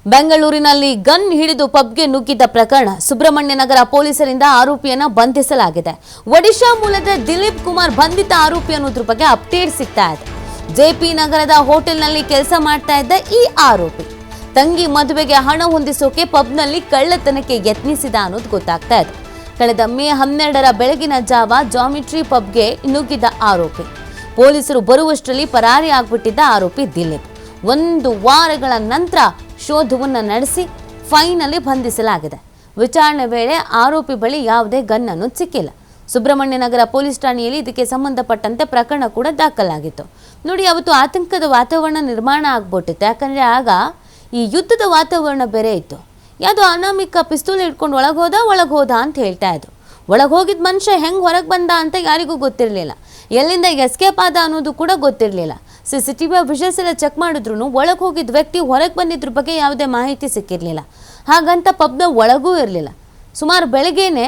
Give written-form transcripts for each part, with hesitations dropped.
ಬೆಂಗಳೂರಿನಲ್ಲಿ ಗನ್ ಹಿಡಿದು ಪಬ್ಗೆ ನುಗ್ಗಿದ್ದ ಪ್ರಕರಣ ಸುಬ್ರಹ್ಮಣ್ಯ ನಗರ ಪೊಲೀಸರಿಂದ ಆರೋಪಿಯನ್ನು ಬಂಧಿಸಲಾಗಿದೆ. ಒಡಿಶಾ ಮೂಲದ ದಿಲೀಪ್ ಕುಮಾರ್ ಬಂಧಿತ ಆರೋಪಿ ಅನ್ನೋದ್ರ ಬಗ್ಗೆ ಅಪ್ಡೇಟ್ ಸಿಗ್ತಾ ಇದೆ. ಜೆಪಿ ನಗರದ ಹೋಟೆಲ್ನಲ್ಲಿ ಕೆಲಸ ಮಾಡ್ತಾ ಇದ್ದ ಈ ಆರೋಪಿ ತಂಗಿ ಮದುವೆಗೆ ಹಣ ಹೊಂದಿಸೋಕೆ ಪಬ್ನಲ್ಲಿ ಕಳ್ಳತನಕ್ಕೆ ಯತ್ನಿಸಿದ ಅನ್ನೋದು ಗೊತ್ತಾಗ್ತಾ ಇದೆ. ಕಳೆದ ಮೇ 12ರ ಬೆಳಗಿನ ಜಾವ ಜಾಮಿಟ್ರಿ ಪಬ್ಗೆ ನುಗ್ಗಿದ್ದ ಆರೋಪಿ ಪೊಲೀಸರು ಬರುವಷ್ಟರಲ್ಲಿ ಪರಾರಿ ಆಗ್ಬಿಟ್ಟಿದ್ದ ಆರೋಪಿ ದಿಲೀಪ್ 1 ವಾರಗಳ ನಂತರ ಶೋಧವನ್ನು ನಡೆಸಿ ಫೈನಲಿ ಬಂಧಿಸಲಾಗಿದೆ. ವಿಚಾರಣೆ ವೇಳೆ ಆರೋಪಿ ಬಳಿ ಯಾವುದೇ ಗನ್ ಅನ್ನು ಸಿಕ್ಕಿಲ್ಲ. ಸುಬ್ರಹ್ಮಣ್ಯ ನಗರ ಪೊಲೀಸ್ ಠಾಣೆಯಲ್ಲಿ ಇದಕ್ಕೆ ಸಂಬಂಧಪಟ್ಟಂತೆ ಪ್ರಕರಣ ಕೂಡ ದಾಖಲಾಗಿತ್ತು. ನೋಡಿ, ಅವತ್ತು ಆತಂಕದ ವಾತಾವರಣ ನಿರ್ಮಾಣ ಆಗ್ಬಿಟ್ಟಿತ್ತು. ಯಾಕಂದರೆ ಆಗ ಈ ಯುದ್ಧದ ವಾತಾವರಣ ಬೇರೆ ಇತ್ತು. ಯಾವುದೋ ಅನಾಮಿಕ ಪಿಸ್ತೂಲ್ ಇಟ್ಕೊಂಡು ಒಳಗೆ ಹೋದ ಅಂತ ಹೇಳ್ತಾ ಇದ್ರು. ಒಳಗೆ ಹೋಗಿದ್ದ ಮನುಷ್ಯ ಹೆಂಗೆ ಹೊರಗೆ ಬಂದ ಅಂತ ಯಾರಿಗೂ ಗೊತ್ತಿರಲಿಲ್ಲ. ಎಲ್ಲಿಂದ ಎಸ್ಕೇಪ್ ಆದ ಅನ್ನೋದು ಕೂಡ ಗೊತ್ತಿರಲಿಲ್ಲ. CCTV ವಿಷನ್ಸ್ ಎಲ್ಲ ಚೆಕ್ ಮಾಡಿದ್ರು ಒಳಗೆ ಹೋಗಿದ್ದ ವ್ಯಕ್ತಿ ಹೊರಗೆ ಬಂದಿದ್ರ ಬಗ್ಗೆ ಯಾವುದೇ ಮಾಹಿತಿ ಸಿಕ್ಕಿರಲಿಲ್ಲ. ಹಾಗಂತ ಪಬ್ನ ಒಳಗೂ ಇರಲಿಲ್ಲ. ಸುಮಾರು ಬೆಳಗ್ಗೆನೇ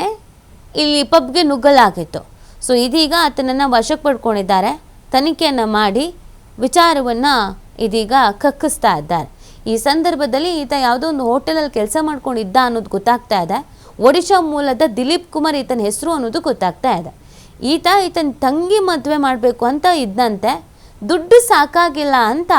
ಇಲ್ಲಿ ಪಬ್ಗೆ ನುಗ್ಗಲಾಗಿತ್ತು. ಸೊ ಇದೀಗ ಆತನನ್ನು ವಶಕ್ಕೆ ಪಡ್ಕೊಂಡಿದ್ದಾರೆ. ತನಿಖೆಯನ್ನು ಮಾಡಿ ವಿಚಾರವನ್ನು ಇದೀಗ ಕಕ್ಕಿಸ್ತಾ ಇದ್ದಾರೆ. ಈ ಸಂದರ್ಭದಲ್ಲಿ ಈತ ಯಾವುದೋ ಒಂದು ಹೋಟೆಲಲ್ಲಿ ಕೆಲಸ ಮಾಡ್ಕೊಂಡಿದ್ದ ಅನ್ನೋದು ಗೊತ್ತಾಗ್ತಾ ಇದೆ. ಒಡಿಶಾ ಮೂಲದ ದಿಲೀಪ್ ಕುಮಾರ್ ಈತನ ಹೆಸರು ಅನ್ನೋದು ಗೊತ್ತಾಗ್ತಾ ಇದೆ. ಈತನ ತಂಗಿ ಮದುವೆ ಮಾಡಬೇಕು ಅಂತ ಇದ್ದಂತೆ, ದುಡ್ಡು ಸಾಕಾಗಿಲ್ಲ ಅಂತ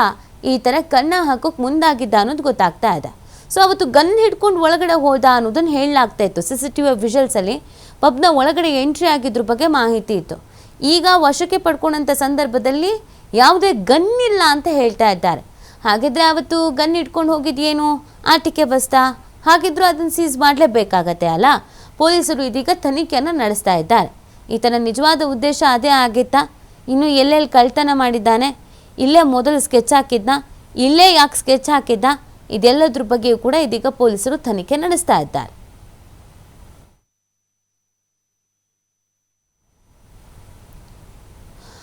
ಈ ಥರ ಕಣ್ಣ ಹಾಕೋಕೆ ಮುಂದಾಗಿದ್ದ ಅನ್ನೋದು ಗೊತ್ತಾಗ್ತಾ ಇದೆ. ಸೊ ಅವತ್ತು ಗನ್ ಹಿಡ್ಕೊಂಡು ಒಳಗಡೆ ಹೋದ ಅನ್ನೋದನ್ನು ಹೇಳಲಾಗ್ತಾ ಇತ್ತು. CCTV ವಿಷಲ್ಸಲ್ಲಿ ಪಬ್ನ ಒಳಗಡೆ ಎಂಟ್ರಿ ಆಗಿದ್ರ ಬಗ್ಗೆ ಮಾಹಿತಿ ಇತ್ತು. ಈಗ ವಶಕ್ಕೆ ಪಡ್ಕೊಂಡಂಥ ಸಂದರ್ಭದಲ್ಲಿ ಯಾವುದೇ ಗನ್ ಇಲ್ಲ ಅಂತ ಹೇಳ್ತಾ ಇದ್ದಾರೆ. ಹಾಗಿದ್ರೆ ಅವತ್ತು ಗನ್ ಇಟ್ಕೊಂಡು ಹೋಗಿದ್ದೇನು ಆಟಿಕೆ ಬಸ್ತಾ? ಹಾಗಿದ್ರೂ ಅದನ್ನು ಸೀಸ್ ಮಾಡಲೇಬೇಕಾಗತ್ತೆ ಅಲ್ಲ. ಪೊಲೀಸರು ಇದೀಗ ತನಿಖೆಯನ್ನು ನಡೆಸ್ತಾ ಇದ್ದಾರೆ. ಈತನ ನಿಜವಾದ ಉದ್ದೇಶ ಅದೇ ಆಗಿತ್ತಾ? ಇನ್ನು ಎಲ್ಲೆಲ್ಲಿ ಕಳ್ತನ ಮಾಡಿದ್ದಾನೆ? ಇಲ್ಲೇ ಮೊದಲು ಸ್ಕೆಚ್ ಹಾಕಿದ್ನ? ಇಲ್ಲೇ ಯಾಕೆ ಸ್ಕೆಚ್ ಹಾಕಿದ್ದ? ಇದೆಲ್ಲದ್ರ ಬಗ್ಗೆಯೂ ಕೂಡ ಇದೀಗ ಪೊಲೀಸರು ತನಿಖೆ ನಡೆಸ್ತಾ ಇದ್ದಾರೆ.